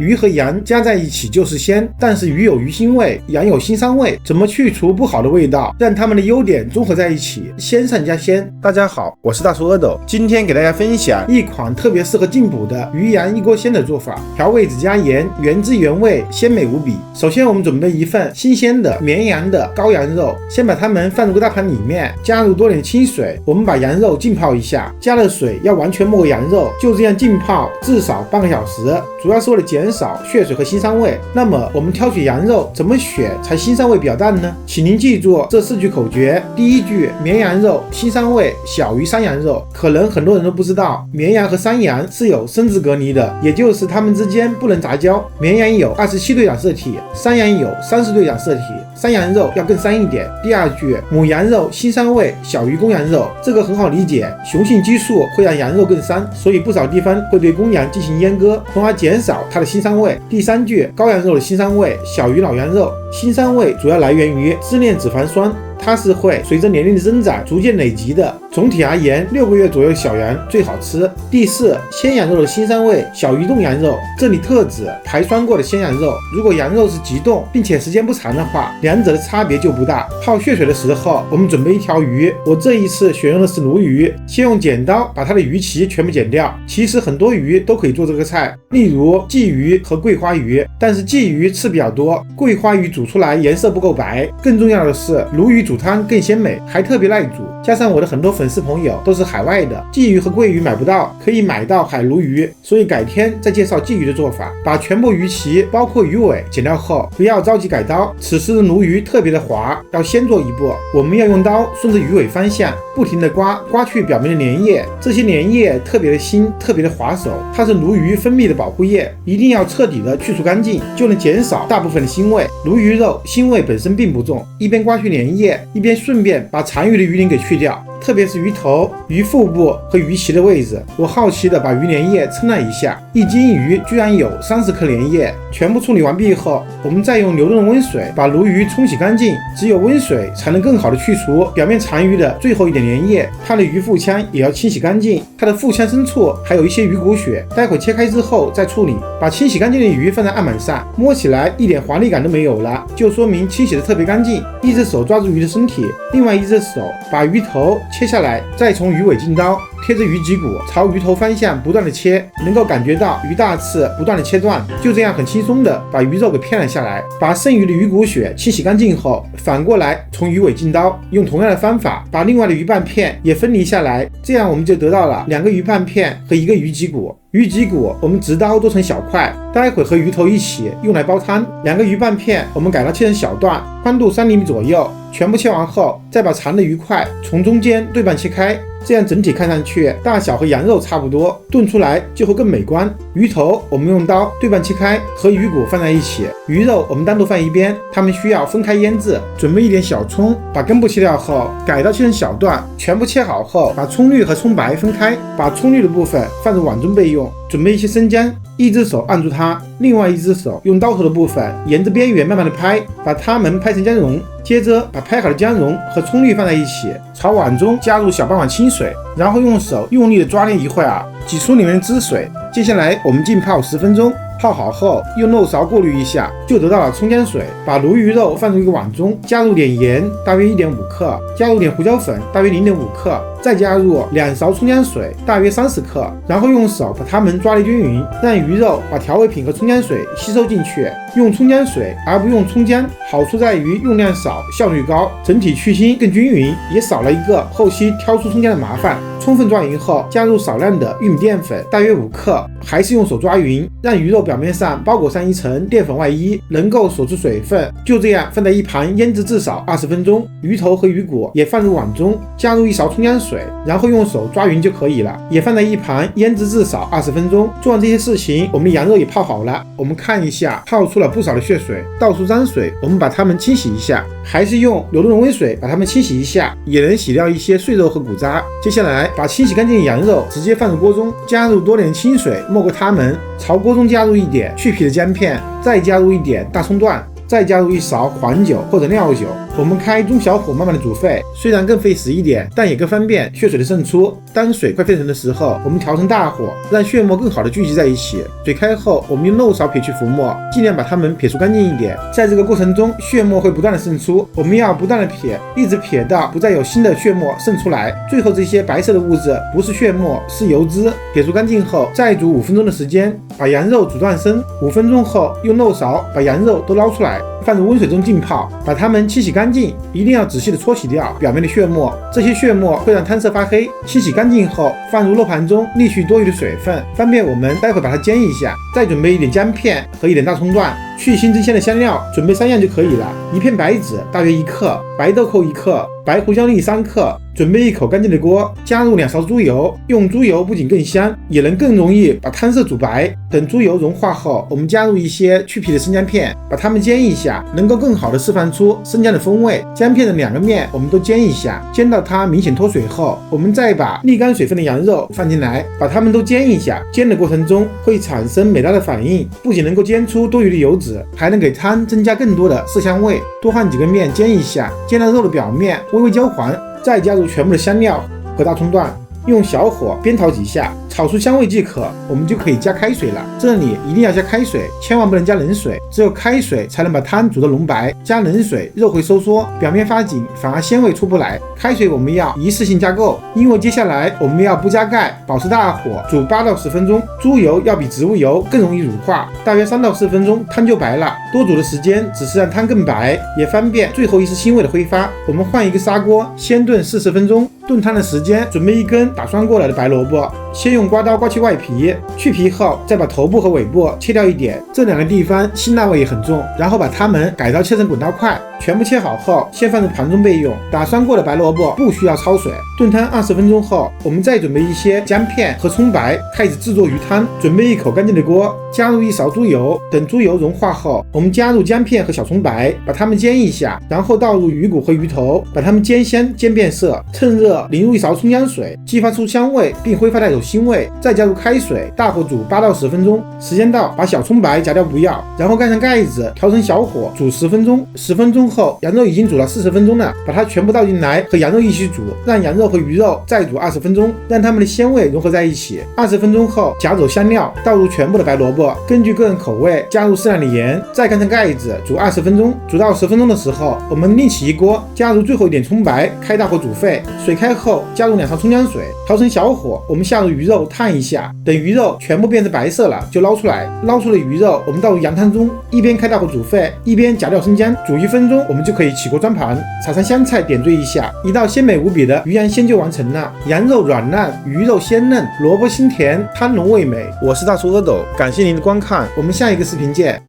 鱼和羊加在一起就是鲜，但是鱼有鱼腥味，羊有腥膻味，怎么去除不好的味道，让它们的优点综合在一起，鲜上加鲜？大家好，我是大叔阿斗，今天给大家分享一款特别适合进补的鱼羊一锅鲜的做法，调味只加盐，原汁原味，鲜美无比。首先我们准备一份新鲜的绵羊的羔羊肉，先把它们放入个大盘里面，加入多点清水，我们把羊肉浸泡一下，加了水要完全没过羊肉，就这样浸泡至少半个小时，主要是为了减少血水和腥膻味。那么我们挑选羊肉怎么选才腥膻味比较淡呢？请您记住这4句口诀。第一句，绵羊肉腥膻味小于山羊肉。可能很多人都不知道，绵羊和山羊是有生殖隔离的，也就是它们之间不能杂交。绵羊有27对染色体，山羊有30对染色体，山羊肉要更膻一点。第二句，母羊肉腥膻味小于公羊肉，这个很好理解，雄性激素会让羊肉更膻，所以不少地方会对公羊进行阉割，从而减少它的腥膻味。第三句，羔羊肉的腥膻味小于老羊肉，腥膻味主要来源于支链脂肪酸，它是会随着年龄的增长逐渐累积的。总体而言，6个月左右的小羊最好吃。第四，鲜羊肉的腥膻味小于冻羊肉，这里特指排酸过的鲜羊肉。如果羊肉是急冻并且时间不长的话，两者的差别就不大。泡血水的时候，我们准备一条鱼，我这一次选用的是鲈鱼，先用剪刀把它的鱼鳍全部剪掉。其实很多鱼都可以做这个菜，例如鲫鱼和桂花鱼，但是鲫鱼刺比较多，桂花鱼煮出来颜色不够白。更重要的是，鲈鱼煮汤更鲜美，还特别耐煮。加上我的很多粉丝朋友都是海外的，鲫鱼和桂鱼买不到，可以买到海鲈鱼，所以改天再介绍鲫鱼的做法。把全部鱼鳍包括鱼尾剪掉后，不要着急改刀，此时的鲈鱼特别的滑，要先做一步，我们要用刀顺着鱼尾方向不停的刮去表面的粘液，这些粘液特别的腥，特别的滑手，它是鲈鱼分泌的保护液，一定要彻底的去除干净，就能减少大部分的腥味。鲈鱼肉腥味本身并不重，一边刮去粘液，一边顺便把残余的鱼鳞给去掉，特别是鱼头、鱼腹部和鱼鳍的位置。我好奇的把鱼粘液称了一下，1斤鱼居然有30克粘液。全部处理完毕后，我们再用流动的温水把鲈鱼冲洗干净，只有温水才能更好的去除表面残余的最后一点粘液。它的鱼腹腔也要清洗干净，它的腹腔深处还有一些鱼骨血，待会切开之后再处理。把清洗干净的鱼放在案板上，摸起来一点滑腻感都没有了，就说明清洗的特别干净。一只手抓住鱼的身体，另外一只手把鱼头切下来，再从鱼尾进刀，贴着鱼脊骨朝鱼头方向不断的切，能够感觉到鱼大刺不断的切断，就这样很轻松的把鱼肉给片了下来。把剩余的鱼骨血清洗干净后，反过来从鱼尾进刀，用同样的方法把另外的鱼瓣片也分离下来，这样我们就得到了2个鱼瓣片和1个鱼脊骨。鱼脊骨我们直刀剁成小块，待会和鱼头一起用来煲汤。2个鱼瓣片我们改刀切成小段，宽度3厘米左右。全部切完后，再把长的鱼块从中间对半切开，这样整体看上去大小和羊肉差不多，炖出来就会更美观。鱼头我们用刀对半切开，和鱼骨放在一起，鱼肉我们单独放一边，它们需要分开腌制。准备一点小葱，把根部切掉后改刀切成小段，全部切好后把葱绿和葱白分开，把葱绿的部分放入碗中备用。准备一些生姜，一只手按住它，另外一只手用刀头的部分沿着边缘慢慢的拍，把它们拍成姜蓉。接着把拍好的姜蓉和葱绿放在一起，朝碗中加入小半碗清水，然后用手用力的抓捏一会儿，挤出里面的汁水。接下来我们浸泡10分钟，泡好后用漏勺过滤一下，就得到了葱姜水。把鲈鱼肉放入一个碗中，加入点盐大约1.5克，加入点胡椒粉大约0.5克，再加入2勺葱姜水大约30克，然后用手把它们抓捏均匀，让鱼肉把调味品和葱姜水吸收进去。用葱姜水而不用葱姜，好处在于用量少，效率高，整体去腥更均匀，也少了一个后期挑出葱姜的麻烦。充分抓匀后，加入少量的玉米淀粉大约5克，还是用手抓匀，让鱼肉表面上包裹上一层淀粉外衣，能够锁住水分。就这样放在一旁腌制至少20分钟。鱼头和鱼骨也放入碗中，加入1勺葱姜水，然后用手抓匀就可以了，也放在一旁腌制至少20分钟。做完这些事情，我们的羊肉也泡好了。我们看一下，泡出了不少的血水，倒出脏水，我们把它们清洗一下，还是用流动的温水把它们清洗一下，也能洗掉一些碎肉和骨渣。接下来把清洗干净的羊肉直接放入锅中，加入多点清水没过它们，朝锅中加入一点去皮的姜片，再加入一点大葱段，再加入1勺黄酒或者料酒，我们开中小火慢慢的煮沸，虽然更费时一点，但也更方便血水的渗出。当水快沸腾的时候，我们调成大火，让血沫更好的聚集在一起。水开后，我们用漏勺撇去浮沫，尽量把它们撇出干净一点。在这个过程中，血沫会不断的渗出，我们要不断的撇，一直撇到不再有新的血沫渗出来。最后这些白色的物质不是血沫，是油脂。撇除干净后，再煮5分钟的时间，把羊肉煮断生。5分钟后，用漏勺把羊肉都捞出来，放入温水中浸泡，把它们清洗干净，一定要仔细的搓洗掉表面的血沫，这些血沫会让汤色发黑。清洗干净后，放入肉盘中沥去多余的水分，方便我们待会把它煎一下。再准备一点姜片和一点大葱段，去腥增鲜的香料准备3样就可以了。一片白芷大约1克，白豆蔻1克，白胡椒粒3克。准备一口干净的锅，加入2勺猪油，用猪油不仅更香，也能更容易把汤色煮白。等猪油融化后，我们加入一些去皮的生姜片，把它们煎一下，能够更好的释放出生姜的风味。姜片的2个面我们都煎一下，煎到它明显脱水后，我们再把沥干水分的羊肉放进来，把它们都煎一下。煎的过程中会产生美拉的反应，不仅能够煎出多余的油脂，还能给汤增加更多的色香味。多放几个面煎一下，煎到肉的表面微微焦黄，再加入全部的香料和大葱段，用小火煸炒几下，炒出香味即可，我们就可以加开水了。这里一定要加开水，千万不能加冷水，只有开水才能把汤煮得浓白。加冷水，肉会收缩，表面发紧，反而鲜味出不来。开水我们要一次性加够，因为接下来我们要不加盖，保持大火煮8到10分钟。猪油要比植物油更容易乳化，大约3到4分钟汤就白了。多煮的时间只是让汤更白，也方便最后一丝腥味的挥发。我们换一个砂锅，先炖40分钟。炖汤的时间，准备1根打酸过了的白萝卜，先用刮刀刮去外皮，去皮后再把头部和尾部切掉一点，这2个地方辛辣味也很重。然后把它们改刀切成滚刀块，全部切好后先放入盘中备用。打酸过的白萝卜不需要焯水。炖汤20分钟后，我们再准备一些姜片和葱白，开始制作鱼汤。准备一口干净的锅，加入1勺猪油，等猪油融化后，我们加入姜片和小葱白，把它们煎一下，然后倒入鱼骨和鱼头，把它们煎香煎变色，趁热淋入1勺葱姜水，激发出香味并挥发带走腥味，再加入开水，大火煮8到10分钟。时间到，把小葱白夹掉不要，然后盖上盖子，调成小火煮10分钟。10分钟后，羊肉已经煮了40分钟了，把它全部倒进来和羊肉一起煮，让羊肉和鱼肉再煮20分钟，让它们的鲜味融合在一起。20分钟后，夹走香料，倒入全部的白萝卜，根据个人口味加入适量的盐，再盖上盖子煮20分钟。煮到10分钟的时候，我们另起一锅，加入最后一点葱白，开大火煮沸。水开后，加入2勺葱姜水，调成小火，我们下入鱼肉烫一下，等鱼肉全部变成白色了，就捞出来。捞出的鱼肉，我们倒入羊汤中，一边开大火煮沸，一边夹掉生姜，煮1分钟，我们就可以起锅装盘，撒上香菜点缀一下，一道鲜美无比的鱼羊鲜就完成了。羊肉软烂，鱼肉鲜嫩，萝卜清甜，汤浓味美。我是大厨阿斗，感谢您的观看，我们下一个视频见。